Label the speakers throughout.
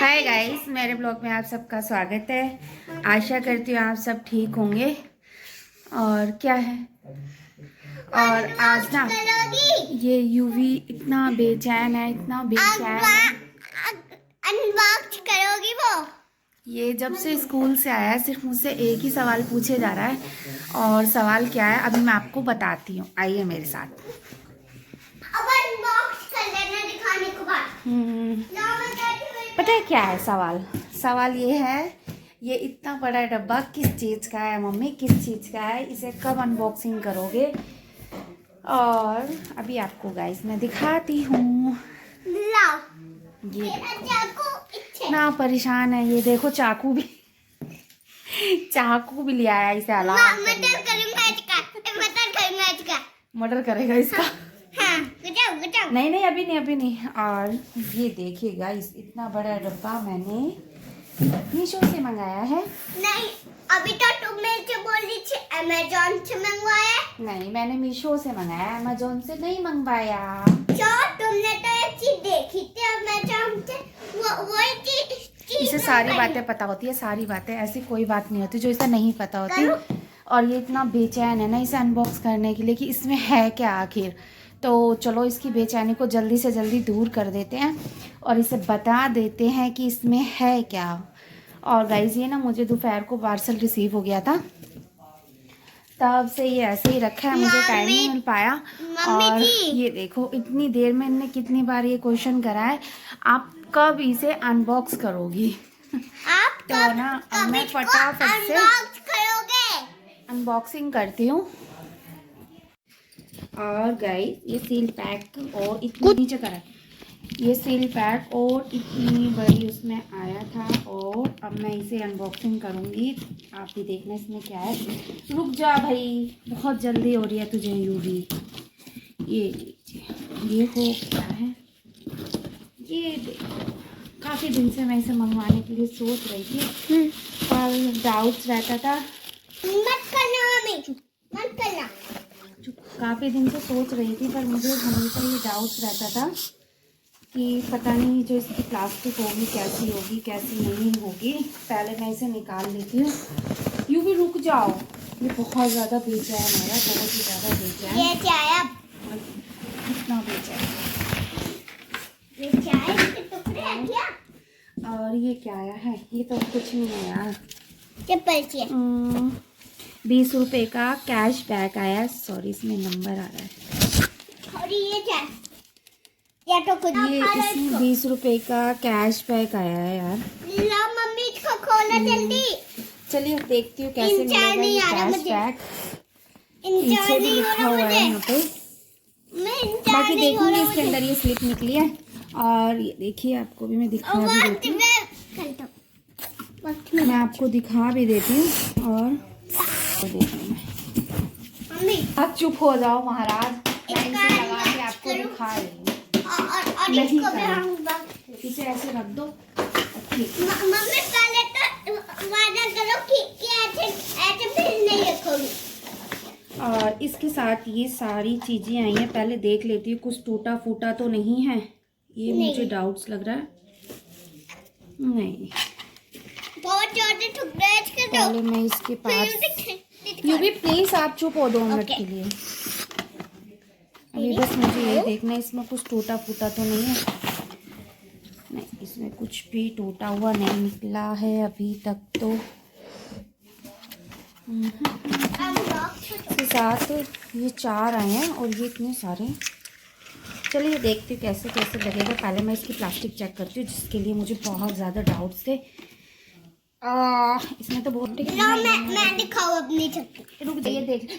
Speaker 1: Hi guys, मेरे blog में आप सबका स्वागत है। आशा करती हूँ आप सब ठीक होंगे। और क्या है, और आज ना ये यूवी इतना बेचैन है, इतना बेचैन है।
Speaker 2: अनबॉक्स करोगी वो?
Speaker 1: ये जब से स्कूल से आया है सिर्फ मुझसे एक ही सवाल पूछे जा रहा है। और सवाल क्या है अभी मैं आपको बताती हूँ, आइए मेरे साथ।
Speaker 2: अब अनबॉक्स कर लेना दिखाने के बाद।
Speaker 1: पता है क्या है सवाल? सवाल ये है, ये इतना बड़ा डब्बा किस चीज़ का है मम्मी, किस चीज़ का है, इसे कब अनबॉक्सिंग करोगे? और अभी आपको गाइस मैं दिखाती हूँ। ये देखो ना, परेशान है। ये देखो चाकू भी चाकू भी ले आया इसे अलावा। मर्डर करेगा इसका।
Speaker 2: हाँ,
Speaker 1: नहीं नहीं, अभी नहीं अभी नहीं। और ये देखिए गाइस, इतना बड़ा डब्बा मैंने मीशो से मंगाया है।
Speaker 2: नहीं, अभी तो तुम मेरे से बोल रही थी अमेज़न से मंगवाया।
Speaker 1: नहीं, मैंने मीशो से मंगाया, अमेज़न से नहीं मंगवाया।
Speaker 2: क्यों? तुमने तो एक चीज देखी थी अमेज़न से, वही चीज।
Speaker 1: इसे सारी बातें पता होती है, सारी बातें। ऐसी कोई बात नहीं होती जो इसे नहीं पता होती। और ये इतना बेचैन है ना इसे अनबॉक्स करने के लिए कि इसमें है क्या आखिर। तो चलो इसकी बेचैनी को जल्दी से जल्दी दूर कर देते हैं और इसे बता देते हैं कि इसमें है क्या। और गाइस ये ना मुझे दोपहर को पार्सल रिसीव हो गया था, तब से ये ऐसे ही रखा है, मुझे टाइम नहीं मिल पाया। और ये देखो इतनी देर में इनने कितनी बार ये क्वेश्चन करा है, आप कब इसे अनबॉक्स करोगी?
Speaker 2: आप
Speaker 1: तो ना अब मैं फटाफट से अनबॉक्सिंग करती हूँ। और गाइस ये सील पैक और इतनी नीचे करा, ये सील पैक और इतनी बड़ी उसमें आया था। और अब मैं इसे अनबॉक्सिंग करूँगी, आप भी देखना इसमें क्या है। रुक जा भाई, बहुत जल्दी हो रही है तुझे यूवी। ये लीजिए, ये हो क्या है, ये देखो। काफ़ी दिन से मैं इसे मंगवाने के लिए सोच रही थी पर डाउट्स रहता था।
Speaker 2: मत करना मम्मी, मत करना।
Speaker 1: काफ़ी दिन से सोच रही थी पर मुझे हमेशा ये डाउट्स रहता था कि पता नहीं जो इसकी प्लास्टिक होगी कैसी होगी कैसी नहीं होगी। पहले मैं इसे निकाल लेती हूँ। यूँ भी रुक जाओ, ये बहुत ज़्यादा बेचैन है यार, बहुत ही ज़्यादा बेचैन।
Speaker 2: ये क्या है?
Speaker 1: कितना बेचैन,
Speaker 2: ये क्या है? इसके टुकड़े हैं क्या?
Speaker 1: और ये क्या आया है? ये तो कुछ नहीं है यार।
Speaker 2: ये पर्ची
Speaker 1: 20 रुपये का कैश बैक आया है। सॉरी इसमें नंबर आ रहा है।
Speaker 2: और ये क्या है? या तो कुछ
Speaker 1: ये इसमें 20 रुपये का कैश बैक आया है यार।
Speaker 2: ला मम्मी इसको खोलो जल्दी।
Speaker 1: चलिए देखती हूँ कैसे मिलेगा ये कैश बैक। पीछे भी लिखा हुआ है यहाँ पे, बाकी देखूंगी। इसके अंदर ये स्लिप निकली है और ये देखिए आपको भी मैं दिखा भी देती हूँ। मैं आपको दिखा भी देती हूँ। और
Speaker 2: मम्मी
Speaker 1: आप चुप हो जाओ महाराज, मैं इसे लगा के आपको दिखा रही हूँ। नहीं करना, इसे ऐसे रख दो।
Speaker 2: मम्मी पहले तो वादा करो कि ऐसे ऐसे फिर नहीं रखोगी।
Speaker 1: और इसके साथ ये सारी चीज़ें आई हैं, पहले देख लेती हूँ कुछ टूटा फूटा तो नहीं है। ये मुझे डाउट्स लग रहा है। नहीं,
Speaker 2: बहुत छोटे टुकड़े
Speaker 1: पहले मैं इसके पास। यू भी प्लीज आप चुप हो 2 मिनट के लिए। अभी बस मुझे ये देखना है इसमें कुछ टूटा फूटा तो नहीं है। नहीं, इसमें कुछ भी टूटा हुआ नहीं निकला है अभी तक तो। इसके साथ ये 4 आए हैं और ये इतने सारे। चलिए देखती हूँ कैसे कैसे लगेगा। पहले मैं इसकी प्लास्टिक चेक करती हूँ जिसके लिए मुझे बहुत ज़्यादा डाउट्स थे। इसमें तो बहुत
Speaker 2: मैं दिखाऊं अपनी छक्के।
Speaker 1: रुक जाइए, देख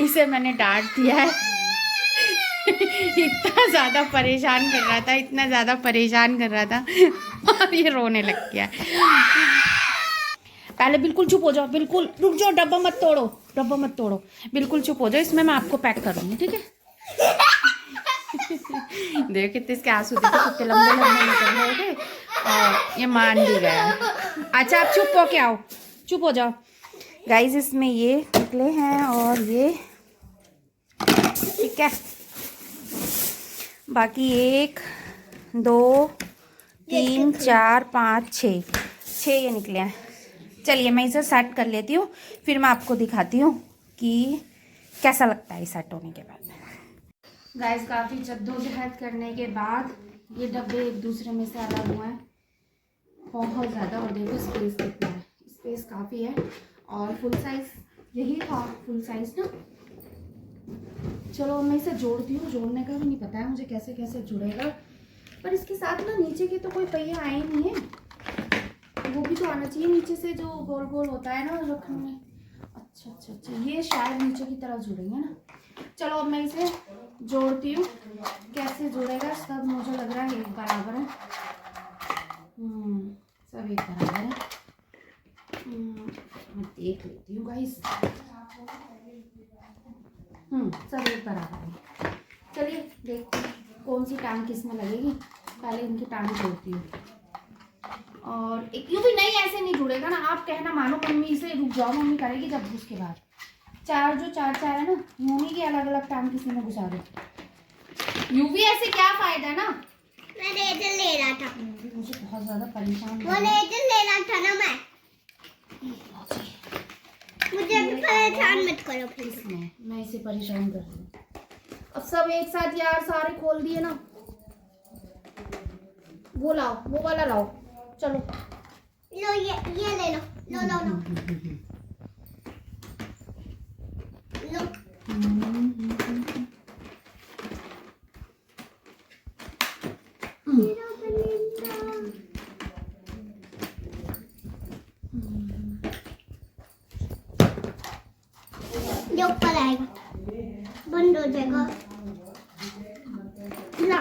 Speaker 1: इसे मैंने डांट दिया है। इतना ज़्यादा परेशान कर रहा था, इतना ज़्यादा परेशान कर रहा था और ये रोने लग गया। पहले बिल्कुल चुप हो जाओ, बिल्कुल रुक जाओ, डब्बा मत तोड़ो, डब्बा मत तोड़ो, बिल्कुल चुप हो जाओ। इसमें मैं आपको पैक करूँगी, ठीक है? देखो कितने इसके आंसू देखो, कितने लंबे लंबे निकल रहे थे। और ये मान भी गया। अच्छा आप चुप हो के आओ, चुप हो जाओ। गाइस इसमें ये निकले हैं और ये ठीक है। बाकी 1 2 3 4 5 6 ये निकले हैं। चलिए मैं इसे सेट कर लेती हूँ, फिर मैं आपको दिखाती हूँ कि कैसा लगता है सेट होने के बाद। गाइस काफ़ी जद्दोजहद करने के बाद ये डब्बे एक दूसरे में से अलग हुए हैं बहुत ज़्यादा। और देखो स्पेस कितना है, स्पेस काफ़ी है। और फुल साइज़ यही था, फुल साइज़ ना। चलो मैं इसे जोड़ती हूँ, जोड़ने का भी नहीं पता है मुझे कैसे कैसे जुड़ेगा। पर इसके साथ ना नीचे की तो कोई पहिया आया नहीं है, वो भी तो आना चाहिए नीचे से, जो गोल गोल होता है ना रखने में। अच्छा, ये शायद नीचे की तरफ जुड़ेंगे ना। चलो अब मैं इसे जोड़ती हूँ, कैसे जुड़ेगा। सब मुझे लग रहा है एक बराबर है। सब एक बराबर है। मैं देख लेती हूँ गाइस। सब एक बराबर है। चलिए देखते हैं कौन सी टांग किस में लगेगी। पहले इनकी टांग जोड़ती हूँ। और एक यूँ भी नहीं, ऐसे नहीं जुड़ेगा ना। आप कहना मानो मम्मी से, रुक जाओ मम्मी करेगी जब उसके बाद। चार है ना, यूँ नहीं कि अलग अलग टांग किसी में घुसा दो। यूँ भी ऐसे क्या फायदा है ना।
Speaker 2: मैं लेजर ले रहा था,
Speaker 1: मुझे बहुत ज्यादा परेशान
Speaker 2: वो लेजर ले रहा था ना मैं। मुझे भी परेशान मत करो प्लीज।
Speaker 1: मैं इसे परेशान कर रही हूँ। अब सब एक साथ यार सारे खोल दिए ना। वो लाओ, वो वाला लाओ। चलो
Speaker 2: लो ये ले लो, लो ये ऊपर आएगा, बंद हो जाएगा। ला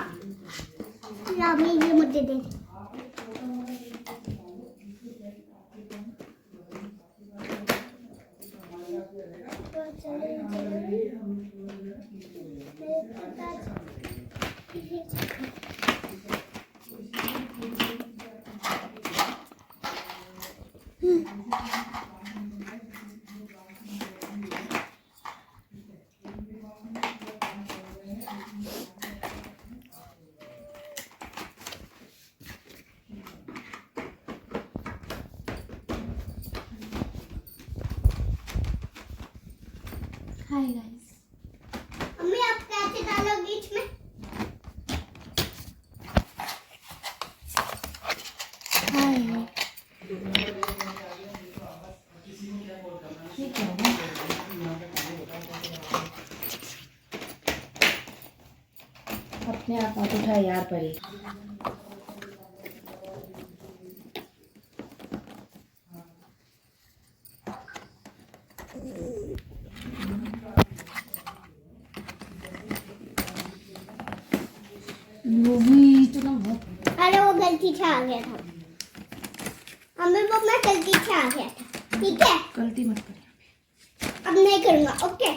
Speaker 2: ये मुझे दे।
Speaker 1: हाय गाइस,
Speaker 2: मम्मी आप कैसे डालोगे बीच में?
Speaker 1: हाय ठीक है ना। अपने आप हाथ उठा यार परी।
Speaker 2: अरे वो गलती से आ गया था मम्मी, वो मैं गलती से आ गया था। ठीक है,
Speaker 1: गलती मत करिए।
Speaker 2: अब नहीं करूँगा। ओके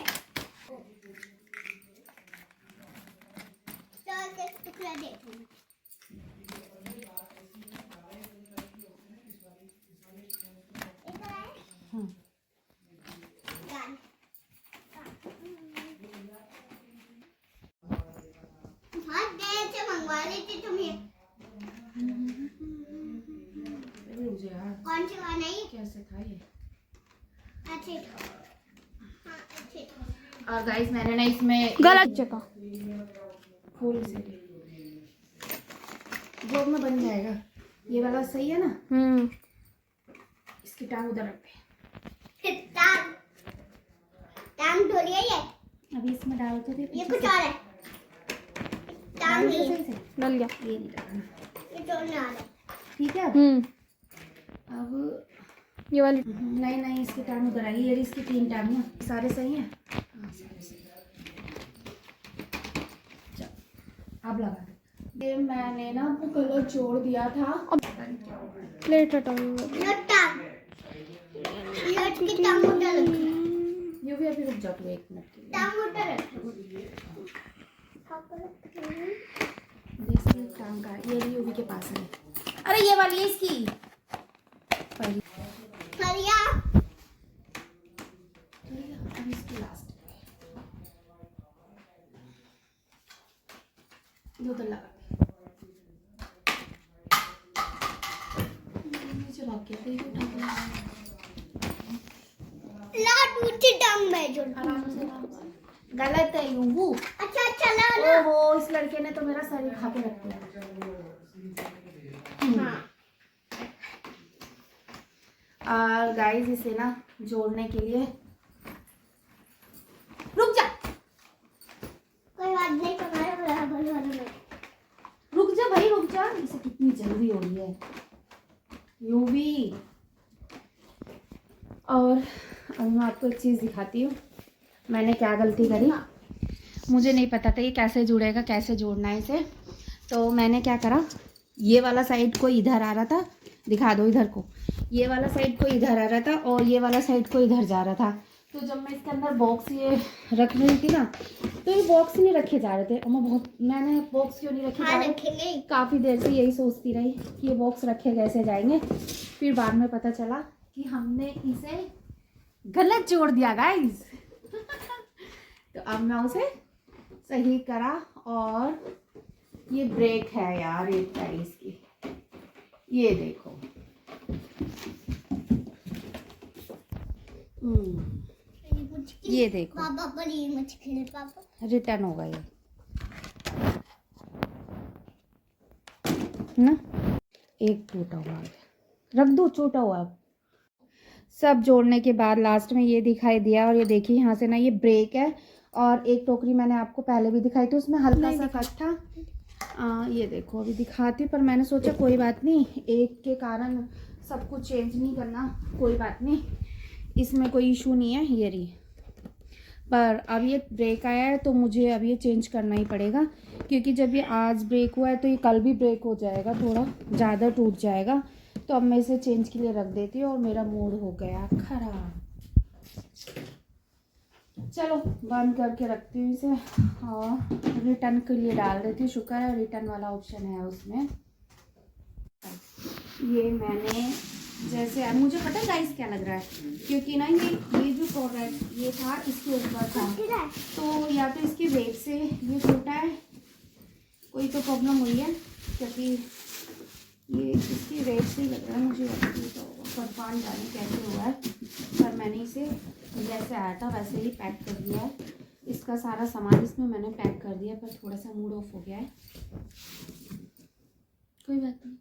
Speaker 2: चलो एक टुकड़ा देखो। बहुत देर से मंगवा रही थी तुम ये।
Speaker 1: मुझे यार
Speaker 2: कौन सी वाला नहीं?
Speaker 1: कैसे था ये।
Speaker 2: अच्छे हाँ अच्छे।
Speaker 1: और गाइस मैंने ना इसमें
Speaker 3: गलत जगह
Speaker 1: फूल से ब्लॉग में बन जाएगा। ये वाला सही है ना। इसकी टांग उधर रखते।
Speaker 2: टांग धोलिए ये।
Speaker 1: अभी इसमें डाल तो दे।
Speaker 2: ये कुछ और है। टांग नहीं है।
Speaker 1: सही से
Speaker 3: डल गया।
Speaker 1: ये नहीं डालना,
Speaker 2: ये जोड़ने वाला है।
Speaker 1: ठीक है। अब
Speaker 3: ये वाली
Speaker 1: नहीं इसकी टांग उधर आई। ये इसकी 3 टांग ना। सारे सही हैं। हाँ सारे सही। चल अब लगा दे। ये मैंने ना वो कलर जोड़ दिया था।
Speaker 3: प्लेट हटाओ।
Speaker 2: लट टांग, लट की टांग उधर रखो।
Speaker 1: ये भी अभी रुक जा तू 1 मिनट के लिए।
Speaker 2: टांग उधर रखो।
Speaker 1: इसकी टांग का ये भी यूवी के पास है। अरे ये वाली है इसकी पहली।
Speaker 2: फरिया
Speaker 1: अब इसकी लास्ट। दो तो लगा नीचे भाग गया था, ये उठा के
Speaker 2: लाट ऊंची टांग में जो
Speaker 1: आराम से गलत है यूं।
Speaker 2: अच्छा चला ना।
Speaker 1: ओहो, इस लड़के ने तो मेरा सर ही खा के रख दिया।
Speaker 2: हाँ
Speaker 1: और गाइस इसे ना जोड़ने के लिए, रुक जा
Speaker 2: कोई बात नहीं, तुम्हारे बराबर वाला में
Speaker 1: रुक जा भाई रुक जा, इसे कितनी जल्दी हो रही है यूं भी। और अब मैं आपको एक चीज़ दिखाती हूँ, मैंने क्या गलती करी। मुझे नहीं पता था ये कैसे जुड़ेगा, कैसे जोड़ना है इसे। तो मैंने क्या करा, ये वाला साइड को इधर आ रहा था, दिखा दो इधर को, ये वाला साइड को इधर आ रहा था और ये वाला साइड को इधर जा रहा था। तो जब मैं इसके अंदर बॉक्स ये रख रही थी ना, तो ये बॉक्स नहीं रखे जा रहे थे। और मैंने बॉक्स क्यों नहीं रखे जा रहे, काफ़ी देर से यही सोचती रही कि ये बॉक्स रखे कैसे जाएंगे। फिर बाद में पता चला कि हमने इसे गलत जोड़ दिया गाइस। तो अब मैं उसे सही करा। और ये ब्रेक है यार एक टाइस की, ये देखो। ये देखो
Speaker 2: पापा बड़ी मुश्किल है पापा।
Speaker 1: रिटर्न होगा ये ना, एक टूटा हुआ है, रख दो टूटा हुआ। सब जोड़ने के बाद लास्ट में ये दिखाई दिया। और ये देखिए यहाँ से ना ये ब्रेक है। और एक टोकरी मैंने आपको पहले भी दिखाई थी, उसमें हल्का सा कट था। ये देखो अभी दिखाती, पर मैंने सोचा कोई बात नहीं, एक के कारण सब कुछ चेंज नहीं करना, कोई बात नहीं, इसमें कोई इशू नहीं है। ये रही, पर अब ये ब्रेक आया है तो मुझे अब ये चेंज करना ही पड़ेगा, क्योंकि जब ये आज ब्रेक हुआ है तो ये कल भी ब्रेक हो जाएगा, थोड़ा ज़्यादा टूट जाएगा। तो अब मैं इसे चेंज के लिए रख देती हूँ। और मेरा मूड हो गया ख़राब। चलो बंद करके रखती हूँ इसे और रिटर्न के लिए डाल देती हूँ। शुक्र है रिटर्न वाला ऑप्शन है उसमें। ये मैंने जैसे, मुझे पता है गाइस क्या लग रहा है, क्योंकि ना ये जो प्रोडक्ट ये था इसके ऊपर था, तो या तो इसके वेट से ये टूटा है, कोई तो प्रॉब्लम हुई है, क्योंकि ये इसकी वेट से ही लग रहा है मुझे। तो परफान जाने कैसे हुआ है, पर मैंने इसे जैसे आया था वैसे ही पैक कर दिया है। इसका सारा सामान इसमें मैंने पैक कर दिया, पर थोड़ा सा मूड ऑफ हो गया है, कोई बात नहीं।